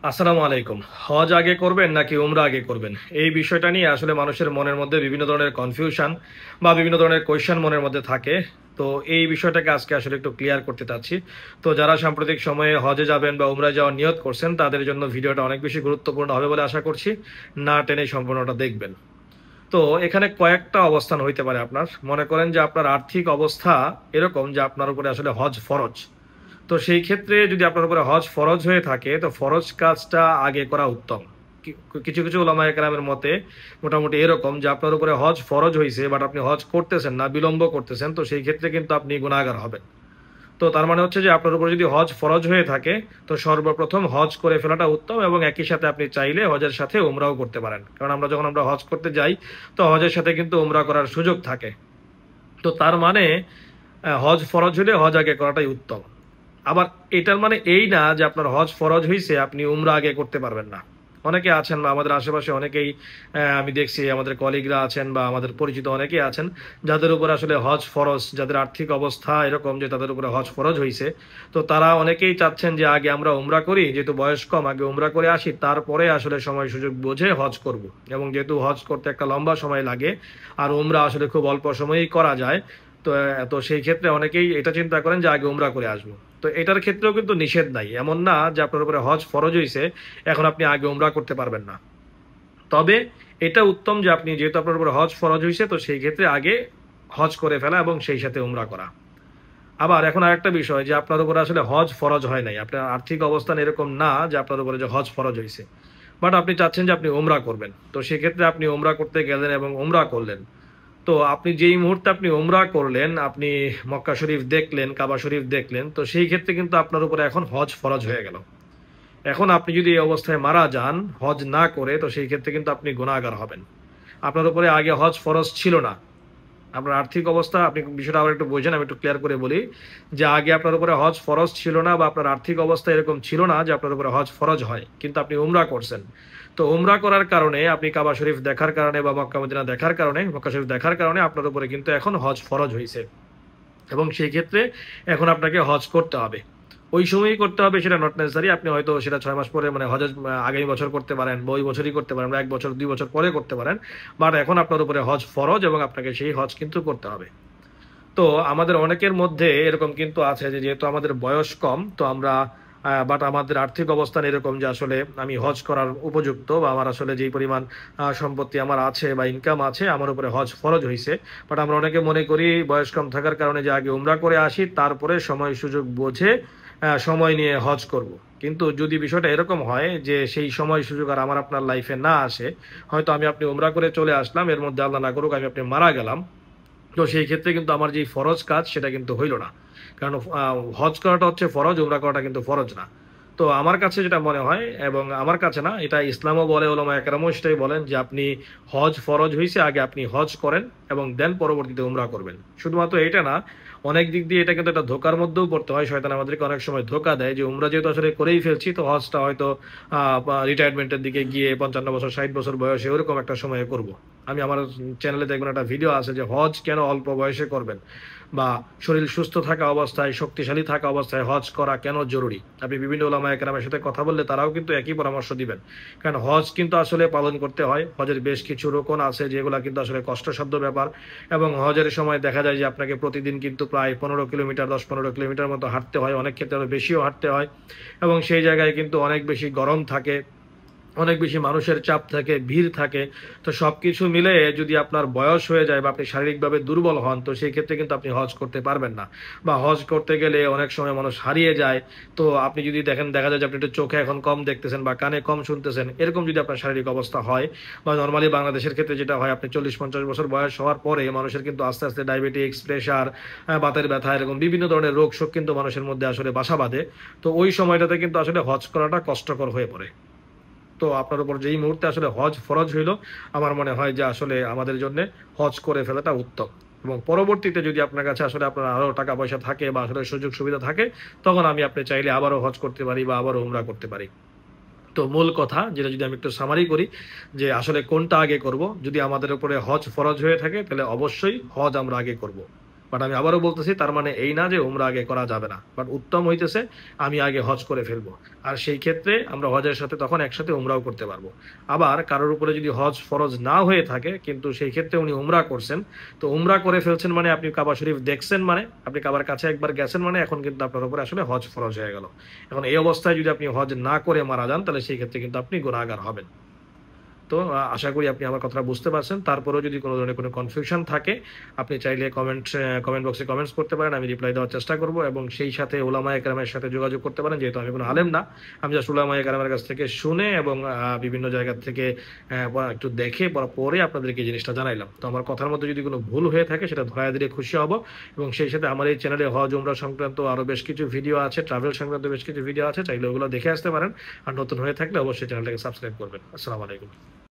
আসসালামু আলাইকুম। হজ আগে করবেন নাকি উমরা আগে করবেন, এই বিষয়টা নিয়ে আসলে মানুষের মনের মধ্যে বিভিন্ন ধরনের কনফিউশন বা বিভিন্ন ধরনের কোয়েশ্চেন মনের মধ্যে থাকে। তো এই বিষয়টাকে আজকে আসলে একটু ক্লিয়ার করতে চাচ্ছি। তো যারা সাম্প্রতিক সময়ে হজে যাবেন বা উমরায় যাওয়ার নিয়ত করছেন তাদের জন্য ভিডিওটা অনেক বেশি গুরুত্বপূর্ণ হবে বলে আশা করছি। না টেনে সম্পূর্ণটা দেখবেন। তো এখানে কয়েকটা অবস্থান হইতে পারে। আপনার মনে করেন যে আপনার আর্থিক অবস্থা এরকম যে আপনার উপরে আসলে হজ ফরজ। তো সেই ক্ষেত্রে যদি আপনার উপরে হজ ফরজ হয়ে থাকে তো ফরজ কাজটা আগে করা উত্তম। কিছু কিছু ওলামায়ে কেরামের মতে মোটামুটি এরকম যে আপনার উপরে হজ ফরজ হয়েছে বাট আপনি হজ করতেছেন না, বিলম্ব করতেছেন, তো সেই ক্ষেত্রে কিন্তু আপনি গুনাহগার হবেন। তো তার মানে হচ্ছে যে আপনার উপরে যদি হজ ফরজ হয়ে থাকে তো সর্বপ্রথম হজ করে ফেলাটা উত্তম, এবং একই সাথে আপনি চাইলে হজের সাথে উমরাও করতে পারেন, কারণ যখন আমরা হজ করতে যাই তো হজের সাথে কিন্তু উমরা করার সুযোগ থাকে। তো তার মানে হজ ফরজ হলে হজ আগে করাটাই উত্তম। আবার এটার মানে এই না যে আপনার হজ ফরজ হয়েছে আপনি উমরা আগে করতে পারবেন না। অনেকে আছেন বা আমাদের আশেপাশে অনেকেই আমি দেখছি আমাদের কলিগরা আছেন বা আমাদের পরিচিত অনেকেই আছেন যাদের উপর আসলে হজ ফরজ, যাদের আর্থিক অবস্থা এরকম যে তাদের উপরে হজ ফরজ হয়েছে। তো তারা অনেকেই চাচ্ছেন যে আগে আমরা উমরা করি, যেহেতু বয়স কম আগে উমরা করে আসি, তারপরে আসলে সময় সুযোগ বুঝে হজ করব। এবং যেহেতু হজ করতে একটা লম্বা সময় লাগে আর উমরা আসলে খুব অল্প সময়েই করা যায়, তো তো সেই ক্ষেত্রে অনেকেই এটা চিন্তা করেন যে আগে উমরা করে আসবো। তো এটার ক্ষেত্রেও কিন্তু নিষেধ নাই, এমন না যে আপনার উপরে হজ ফরজ হয়েছে এখন আপনি আগে উমরা করতে পারবেন না। তবে এটা উত্তম যে আপনি যেহেতু আপনার উপরে হজ ফরজ হয়েছে তো সেই ক্ষেত্রে আগে হজ করে ফেলা এবং সেই সাথে উমরা করা। আবার এখন আরেকটা বিষয় যে আপনার উপরে আসলে হজ ফরজ হয় নাই, আপনার আর্থিক অবস্থান এরকম না যে আপনার উপরে যে হজ ফরজ হয়েছে, বাট আপনি চাচ্ছেন যে আপনি উমরা করবেন। তো সেক্ষেত্রে আপনি উমরা করতে গেলেন এবং উমরা করলেন। তো আপনি যেই মুহূর্তে আপনি উমরা করলেন, আপনি মক্কা শরীফ দেখলেন, কাবা শরীফ দেখলেন, তো সেই ক্ষেত্রে কিন্তু আপনার উপরে এখন হজ ফরজ হয়ে গেল। এখন আপনি যদি এই অবস্থায় মারা যান হজ না করে তো সেই ক্ষেত্রে কিন্তু আপনি গুনাহগার হবেন। আপনার উপরে আগে হজ ফরজ ছিল না, আপনার আর্থিক অবস্থা, আপনি বিষয়টা আবার একটু বোঝেন, আমি একটু ক্লিয়ার করে বলি যে আগে আপনার উপরে হজ ফরজ ছিল না বা আপনার আর্থিক অবস্থা এরকম ছিল না যে আপনার উপরে হজ ফরজ হয়, কিন্তু আপনি উমরা করছেন। তো উমরা করার কারণে আপনি কাবা শরীফ দেখার কারণে বা মক্কা মদিনা দেখার কারণে, মক্কা শরীফ দেখার কারণে আপনার উপরে কিন্তু এখন হজ ফরজ হয়েছে, এবং সেই ক্ষেত্রে এখন আপনাকে হজ করতে হবে। ওই সময়ই করতে হবে সেটা নট নেসেসারি, আপনি হয়তো সেটা 6 মাস পরে মানে হজের আগামী বছর করতে পারেন বা ওই বছরই করতে পারেন বা 1 বছর 2 বছর পরে করতে পারেন। বাট এখন আপনার উপরে হজ ফরজ এবং আপনাকে সেই হজ কিন্তু করতে হবে। তো আমাদের অনেকের মধ্যে এরকম কিন্তু আছে যে যেহেতু আমাদের বয়স কম তো আমরা বাট আমাদের আর্থিক অবস্থান এরকম যে আসলে আমি হজ করার উপযুক্ত বা আমার আসলে যেই পরিমাণ সম্পত্তি আমার আছে বা ইনকাম আছে আমার উপরে হজ ফরজ হয়েছে। বাট আমরা অনেকে মনে করি বয়স কম থাকার কারণে যে আগে উমরা করে আসি তারপরে সময় সুযোগ বুঝে সময় নিয়ে হজ করব। কিন্তু যদি বিষয়টা এরকম হয় যে সেই সময় সুযোগ আর আমার আপনার লাইফে না আসে, হয়তো আপনি উমরা করে চলে আসলাম, এর মধ্যে আল্লাহ না করুক আপনি মারা গেলাম, তো সেই ক্ষেত্রে কিন্তু আমার যে ফরজ কাজ সেটা কিন্তু হইল না। কারণ হজ করাটা হচ্ছে ফরজ, উমরা করাটা কিন্তু ফরজ না। তো আমার কাছে যেটা মনে হয়, এবং আমার কাছে না, এটা ইসলামও বলে, ওলামা একরামও সেটাই বলেন যে আপনি হজ ফরজ হয়েছে আগে আপনি হজ করেন এবং দেন পরবর্তীতে উমরা করবেন। শুধুমাত্র এটা না, অনেক দিক দিয়ে এটা কিন্তু একটা ধোকার মধ্যেও পড়তে হয়। শয়তান আমাদেরকে অনেক সময় ধোকা দেয় যে উমরা যেহেতু আসলে করেই ফেলছি তো হজটা হয়তো রিটায়ারমেন্টের দিকে গিয়ে 55 বছর 60 বছর বয়সে ওরকম একটা সময়ে করব। আমি আমার চ্যানেলে দেখবেন একটা ভিডিও আছে যে হজ কেন অল্প বয়সে করবেন, বা শরীর সুস্থ থাকা অবস্থায় শক্তিশালী থাকা অবস্থায় হজ করা কেন জরুরি। আপনি বিভিন্ন ওলামায়ে কেরামের সাথে কথা বললে তারাও কিন্তু একই পরামর্শ দিবেন। কারণ হজ কিন্তু আসলে পালন করতে হয়, হজের বেশ কিছু রোকন আছে যেগুলো কিন্তু আসলে কষ্টসাধ্য ব্যাপার, এবং হজের সময় দেখা যায় যে আপনাকে প্রতিদিন কিন্তু প্রায় 15 কিলোমিটার 10-15 কিলোমিটার মতো হাঁটতে হয়, অনেক ক্ষেত্রে আরো বেশিও হাঁটতে হয়, এবং সেই জায়গায় কিন্তু অনেক বেশি গরম থাকে, অনেক বেশি মানুষের চাপ থাকে, ভিড় থাকে। তো সবকিছু মিলে যদি আপনার বয়স হয়ে যায় বা আপনি শারীরিকভাবে দুর্বল হন তো সেই ক্ষেত্রে কিন্তু আপনি হজ করতে পারবেন না। বা হজ করতে গেলে অনেক সময় মানুষ হারিয়ে যায়। তো আপনি যদি দেখেন, দেখা যায় যে আপনি একটু চোখে এখন কম দেখতেছেন বা কানে কম শুনতেছেন, এরকম যদি আপনার শারীরিক অবস্থা হয়, বা নর্মালি বাংলাদেশের ক্ষেত্রে যেটা হয় আপনি 40-50 বছর বয়স হওয়ার পরে মানুষের কিন্তু আস্তে আস্তে ডায়াবেটিক্স, প্রেশার, বাতের ব্যথা, এরকম বিভিন্ন ধরনের রোগ শোক কিন্তু মানুষের মধ্যে আসলে বাসা বাঁধে। তো ওই সময়টাতে কিন্তু আসলে হজ করাটা কষ্টকর হয়ে পড়ে। তো আপনার উপর যেই মুহূর্তে আসলে হজ ফরজ হইল, আমার মনে হয় যে আসলে আমাদের জন্য হজ করে ফেলাটা উত্তম। এবং পরবর্তীতে যদি আপনার কাছে আসলে আপনার আরো টাকা পয়সা থাকে বা আসলে সুযোগ সুবিধা থাকে, তখন আপনি চাইলে আবারও হজ করতে পারি বা আবারও উমরা করতে পারি। তো মূল কথা যেটা যদি আমি একটু সামারি করি যে আসলে কোনটা আগে করব, যদি আমাদের উপরে হজ ফরজ হয়ে থাকে তাহলে অবশ্যই হজ আমরা আগে করব। বাট আমি আবারও বলতেছি, তার মানে এই না যে উমরা আগে করা যাবে না, বাট উত্তম হইতেছে আমি আগে হজ করে ফেলবো, আর সেই ক্ষেত্রে আমরা হজের সাথে তখন একসাথে উমরাও করতে পারবো। আবার কারোর উপরে যদি হজ ফরজ না হয়ে থাকে কিন্তু সেই ক্ষেত্রে উনি উমরা করছেন, তো উমরা করে ফেলছেন মানে আপনি কাবা শরীফ দেখছেন, মানে আপনি কাবার কাছে একবার গেছেন, মানে এখন কিন্তু আপনার উপরে আসলে হজ ফরজ হয়ে গেল। এখন এই অবস্থায় যদি আপনি হজ না করে মারা যান তাহলে সেই ক্ষেত্রে কিন্তু আপনি গুনাহগার হবেন। তো আশা করি আপনি আমার কথাটা বুঝতে পারছেন। তারপরেও যদি কোনো ধরনের কোনো কনফিউশন থাকে আপনি চাইলে কমেন্ট বক্সে কমেন্টস করতে পারেন, আমি রিপ্লাই দেওয়ার চেষ্টা করব। এবং সেই সাথে উলামায়ে কেরামের সাথে যোগাযোগ করতে পারেন, যেহেতু আমি কোনো আলেম না, আমি জাস্ট উলামায়ে কেরামের কাছ থেকে শুনে এবং বিভিন্ন জায়গা থেকে একটু দেখে পরে আপনাদেরকে এই জিনিসটা জানাইলাম। তো আমার কথার মধ্যে যদি কোনো ভুল হয়ে থাকে সেটা ধরায় দিলে খুশি হব। এবং সেই সাথে আমার এই চ্যানেলে হজ উমরা সংক্রান্ত আরও বেশ কিছু ভিডিও আছে, ট্রাভেল সংক্রান্ত বেশ কিছু ভিডিও আছে, চাইলে ওগুলো দেখে আসতে পারেন। আর নতুন হয়ে থাকলে অবশ্যই চ্যানেলটাকে সাবস্ক্রাইব করবেন। আসসালামু আলাইকুম।